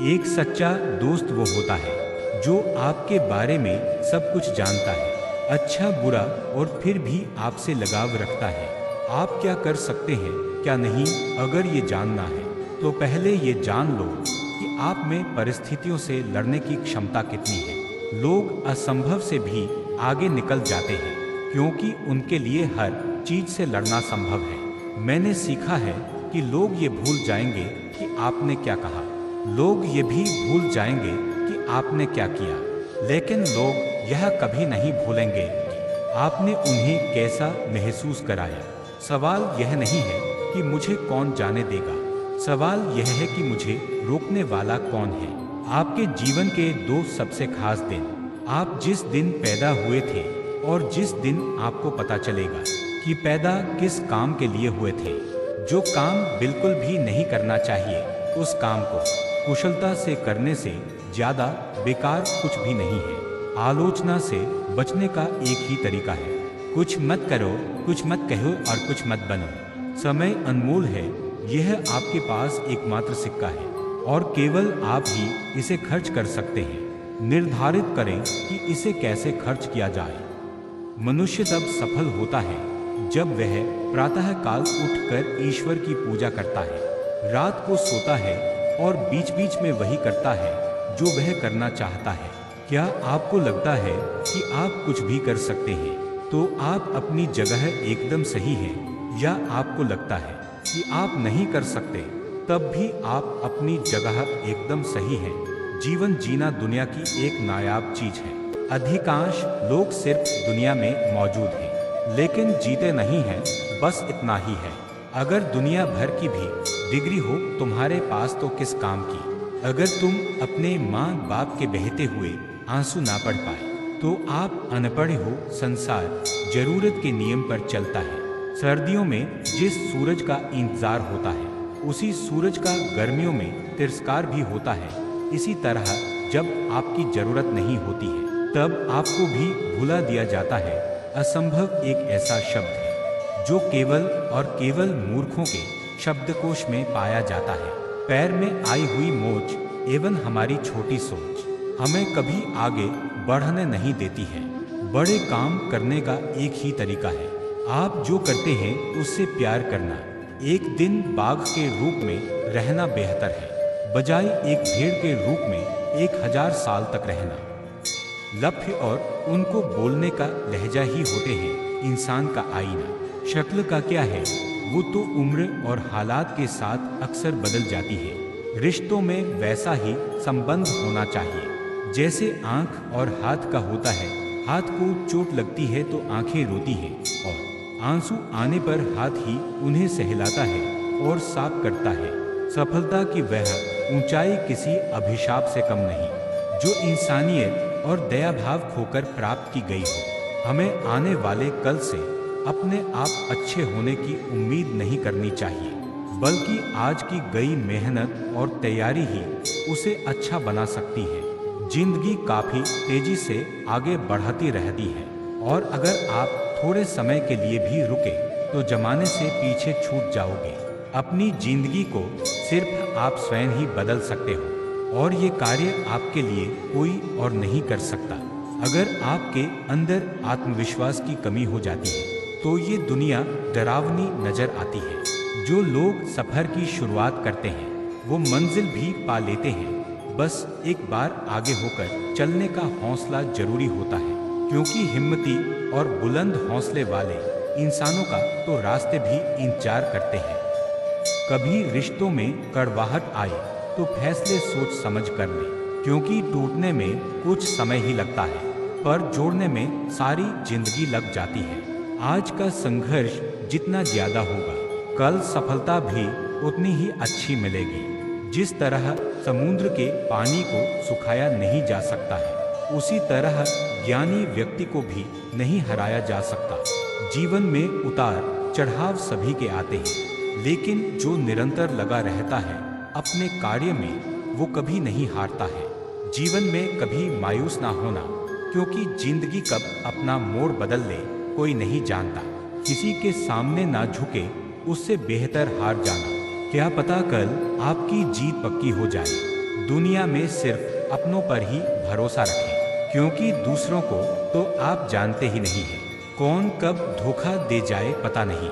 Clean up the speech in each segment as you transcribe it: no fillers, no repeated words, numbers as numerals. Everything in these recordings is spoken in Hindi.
एक सच्चा दोस्त वो होता है जो आपके बारे में सब कुछ जानता है, अच्छा बुरा, और फिर भी आपसे लगाव रखता है। आप क्या कर सकते हैं, क्या नहीं, अगर ये जानना है तो पहले ये जान लो कि आप में परिस्थितियों से लड़ने की क्षमता कितनी है। लोग असंभव से भी आगे निकल जाते हैं क्योंकि उनके लिए हर चीज से लड़ना संभव है। मैंने सीखा है कि लोग ये भूल जाएंगे कि आपने क्या कहा, लोग ये भी भूल जाएंगे कि आपने क्या किया, लेकिन लोग यह कभी नहीं भूलेंगे कि आपने उन्हें कैसा महसूस कराया। सवाल यह नहीं है कि मुझे कौन जाने देगा, सवाल यह है कि मुझे रोकने वाला कौन है। आपके जीवन के दो सबसे खास दिन, आप जिस दिन पैदा हुए थे और जिस दिन आपको पता चलेगा कि पैदा किस काम के लिए हुए थे। जो काम बिल्कुल भी नहीं करना चाहिए, उस काम को कुशलता से करने से ज्यादा बेकार कुछ भी नहीं है। आलोचना से बचने का एक ही तरीका है, कुछ मत करो, कुछ मत कहो और कुछ मत बनो। समय अनमोल है, यह आपके पास एकमात्र सिक्का है और केवल आप ही इसे खर्च कर सकते हैं। निर्धारित करें कि इसे कैसे खर्च किया जाए। मनुष्य तब सफल होता है जब वह प्रातः काल उठकर ईश्वर की पूजा करता है, रात को सोता है और बीच बीच में वही करता है जो वह करना चाहता है। क्या आपको लगता है कि आप कुछ भी कर सकते हैं तो आप अपनी जगह एकदम सही हैं, या आपको लगता है कि आप नहीं कर सकते तब भी आप अपनी जगह एकदम सही हैं? जीवन जीना दुनिया की एक नायाब चीज है। अधिकांश लोग सिर्फ दुनिया में मौजूद हैं लेकिन जीते नहीं हैं, बस इतना ही है। अगर दुनिया भर की भी डिग्री हो तुम्हारे पास तो किस काम की? अगर तुम अपने माँ बाप के बहते हुए आंसू ना पढ़ पाए तो आप अनपढ़ हो। संसार जरूरत के नियम पर चलता है। सर्दियों में जिस सूरज का इंतजार होता है उसी सूरज का गर्मियों में तिरस्कार भी होता है। इसी तरह जब आपकी जरूरत नहीं होती है तब आपको भी भुला दिया जाता है। असंभव एक ऐसा शब्द है जो केवल और केवल मूर्खों के शब्दकोश में पाया जाता है। पैर में आई हुई मोच एवं हमारी छोटी सोच हमें कभी आगे बढ़ने नहीं देती है। बड़े काम करने का एक ही तरीका है, आप जो करते हैं उससे प्यार करना। एक दिन बाघ के रूप में रहना बेहतर है बजाय एक भेड़ के रूप में 1000 साल तक रहना। लफ्ज़ और उनको बोलने का लहजा ही होते हैं इंसान का आईना। शक्ल का क्या है, वो तो उम्र और हालात के साथ अक्सर बदल जाती है। रिश्तों में वैसा ही संबंध होना चाहिए जैसे आँख और हाथ का होता है। हाथ को चोट लगती है तो आंखें रोती हैं और आंसू आने पर हाथ ही उन्हें सहलाता है और साफ करता है। सफलता की वह ऊंचाई किसी अभिशाप से कम नहीं जो इंसानियत और दया भाव खोकर प्राप्त की गई हो। हमें आने वाले कल से अपने आप अच्छे होने की उम्मीद नहीं करनी चाहिए, बल्कि आज की गई मेहनत और तैयारी ही उसे अच्छा बना सकती है। जिंदगी काफी तेजी से आगे बढ़ती रहती है और अगर आप थोड़े समय के लिए भी रुके तो जमाने से पीछे छूट जाओगे। अपनी जिंदगी को सिर्फ आप स्वयं ही बदल सकते हो और ये कार्य आपके लिए कोई और नहीं कर सकता। अगर आपके अंदर आत्मविश्वास की कमी हो जाती है तो ये दुनिया डरावनी नजर आती है। जो लोग सफर की शुरुआत करते हैं वो मंजिल भी पा लेते हैं। बस एक बार आगे होकर चलने का हौसला जरूरी होता है, क्योंकि हिम्मती और बुलंद हौसले वाले इंसानों का तो रास्ते भी इंतजार करते हैं। कभी रिश्तों में कड़वाहट आए तो फैसले सोच समझ कर लें, क्योंकि टूटने में कुछ समय ही लगता है पर जोड़ने में सारी जिंदगी लग जाती है। आज का संघर्ष जितना ज्यादा होगा कल सफलता भी उतनी ही अच्छी मिलेगी। जिस तरह समुद्र के पानी को सुखाया नहीं जा सकता है उसी तरह ज्ञानी व्यक्ति को भी नहीं हराया जा सकता। जीवन में उतार चढ़ाव सभी के आते हैं, लेकिन जो निरंतर लगा रहता है अपने कार्य में वो कभी नहीं हारता है। जीवन में कभी मायूस ना होना, क्योंकि जिंदगी कब अपना मोड़ बदल ले कोई नहीं जानता। किसी के सामने ना झुके उससे बेहतर हार जाना। क्या पता कल आपकी जीत पक्की हो जाए। दुनिया में सिर्फ अपनों पर ही भरोसा रखें, क्योंकि दूसरों को तो आप जानते ही नहीं हैं। कौन कब धोखा दे जाए पता नहीं।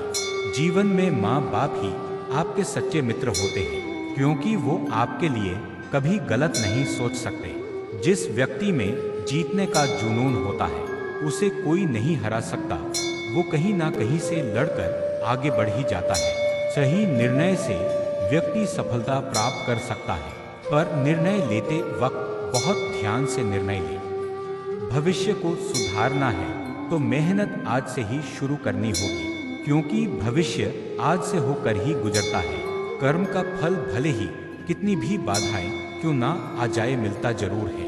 जीवन में माँ बाप ही आपके सच्चे मित्र होते हैं, क्योंकि वो आपके लिए कभी गलत नहीं सोच सकते। जिस व्यक्ति में जीतने का जुनून होता है उसे कोई नहीं हरा सकता। वो कहीं ना कहीं से लड़कर आगे बढ़ ही जाता है। सही निर्णय से व्यक्ति सफलता प्राप्त कर सकता है, पर निर्णय लेते वक्त बहुत ध्यान से निर्णय लें। भविष्य को सुधारना है तो मेहनत आज से ही शुरू करनी होगी, क्योंकि भविष्य आज से होकर ही गुजरता है। कर्म का फल भले ही कितनी भी बाधाएं क्यों ना आ जाए मिलता जरूर है।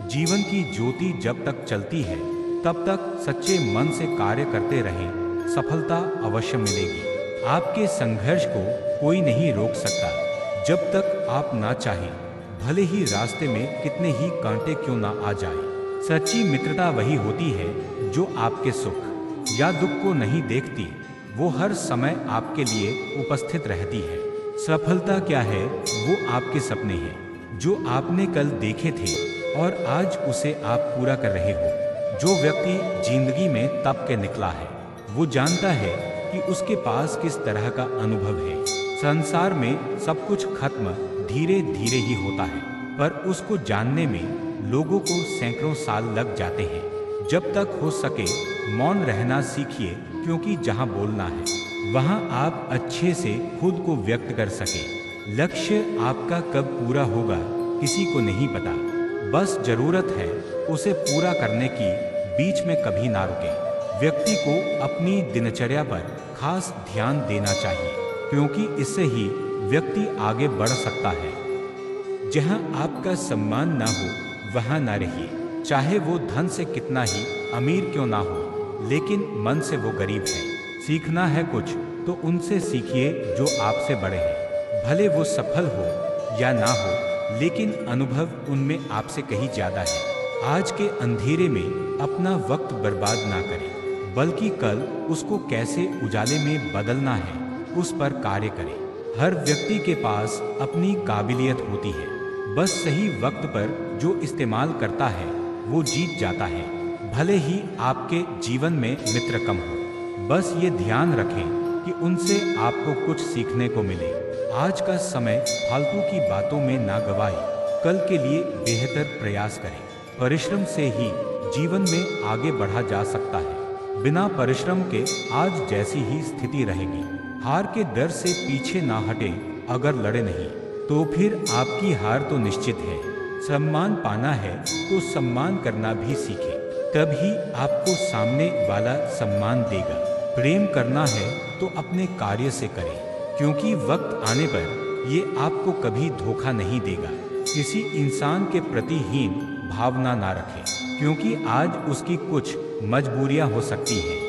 जीवन की ज्योति जब तक चलती है तब तक सच्चे मन से कार्य करते रहें, सफलता अवश्य मिलेगी। आपके संघर्ष को कोई नहीं रोक सकता जब तक आप ना चाहें, भले ही रास्ते में कितने ही कांटे क्यों ना आ जाए। सच्ची मित्रता वही होती है जो आपके सुख या दुख को नहीं देखती, वो हर समय आपके लिए उपस्थित रहती है। सफलता क्या है? वो आपके सपने हैं जो आपने कल देखे थे और आज उसे आप पूरा कर रहे हो। जो व्यक्ति जिंदगी में तप के निकला है वो जानता है कि उसके पास किस तरह का अनुभव है। संसार में सब कुछ खत्म धीरे धीरे ही होता है, पर उसको जानने में लोगों को सैकड़ों साल लग जाते हैं। जब तक हो सके मौन रहना सीखिए, क्योंकि जहाँ बोलना है वहाँ आप अच्छे से खुद को व्यक्त कर सके। लक्ष्य आपका कब पूरा होगा किसी को नहीं पता, बस जरूरत है उसे पूरा करने की। बीच में कभी ना रुके। व्यक्ति को अपनी दिनचर्या पर खास ध्यान देना चाहिए, क्योंकि इससे ही व्यक्ति आगे बढ़ सकता है। जहाँ आपका सम्मान ना हो वहाँ ना रहिए, चाहे वो धन से कितना ही अमीर क्यों ना हो, लेकिन मन से वो गरीब है। सीखना है कुछ तो उनसे सीखिए जो आपसे बड़े हैं, भले वो सफल हो या ना हो, लेकिन अनुभव उनमें आपसे कहीं ज़्यादा है। आज के अंधेरे में अपना वक्त बर्बाद ना करें, बल्कि कल उसको कैसे उजाले में बदलना है उस पर कार्य करें। हर व्यक्ति के पास अपनी काबिलियत होती है, बस सही वक्त पर जो इस्तेमाल करता है वो जीत जाता है। भले ही आपके जीवन में मित्र कम हो, बस ये ध्यान रखें कि उनसे आपको कुछ सीखने को मिले। आज का समय फालतू की बातों में ना गवाएं, कल के लिए बेहतर प्रयास करें। परिश्रम से ही जीवन में आगे बढ़ा जा सकता है। बिना परिश्रम के आज जैसी ही स्थिति रहेगी। हार के डर से पीछे ना हटे, अगर लड़े नहीं तो फिर आपकी हार तो निश्चित है। सम्मान पाना है तो सम्मान करना भी सीखें, तभी आपको सामने वाला सम्मान देगा। प्रेम करना है तो अपने कार्य से करें, क्योंकि वक्त आने पर ये आपको कभी धोखा नहीं देगा। किसी इंसान के प्रति हीन भावना ना रखें, क्योंकि आज उसकी कुछ मजबूरियां हो सकती हैं।